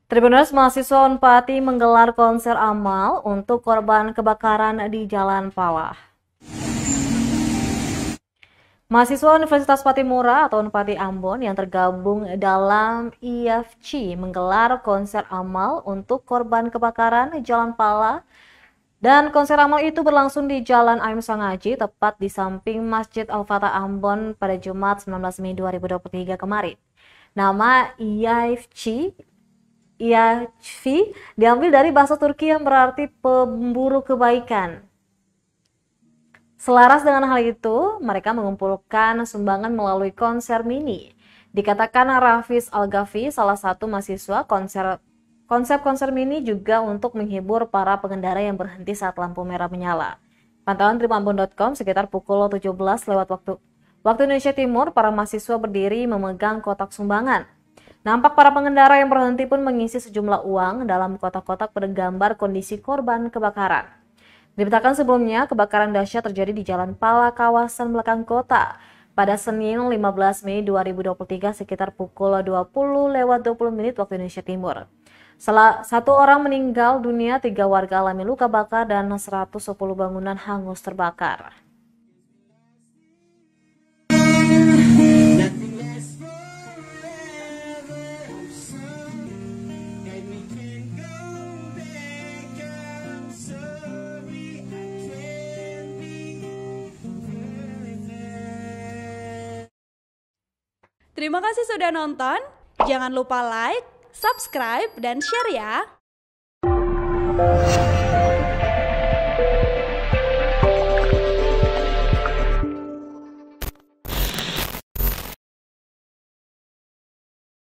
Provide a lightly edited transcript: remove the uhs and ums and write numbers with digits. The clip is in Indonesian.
Tribuners mahasiswa Unpati menggelar konser amal untuk korban kebakaran di Jalan Pala. Mahasiswa Universitas Patimura atau Unpati Ambon yang tergabung dalam IFC menggelar konser amal untuk korban kebakaran di Jalan Pala. Dan konser amal itu berlangsung di Jalan Aim Sangaji, tepat di samping Masjid Al-Fatah Ambon pada Jumat 19 Mei 2023 kemarin. Nama IFC diambil dari bahasa Turki yang berarti pemburu kebaikan. Selaras dengan hal itu, mereka mengumpulkan sumbangan melalui konser mini. Dikatakan Rafiz Al-Ghafi, salah satu mahasiswa, konsep konser mini juga untuk menghibur para pengendara yang berhenti saat lampu merah menyala. Pantauan tribunambon.com sekitar pukul 17 lewat waktu Indonesia Timur, para mahasiswa berdiri memegang kotak sumbangan. Nampak para pengendara yang berhenti pun mengisi sejumlah uang dalam kotak-kotak bergambar kondisi korban kebakaran. Diberitakan sebelumnya, kebakaran dahsyat terjadi di Jalan Pala, kawasan belakang kota, pada Senin 15 Mei 2023 sekitar pukul 20:20 waktu Indonesia Timur. Salah satu orang meninggal dunia, 3 warga alami luka bakar, dan 110 bangunan hangus terbakar. Terima kasih sudah nonton. Jangan lupa like, subscribe, dan share ya.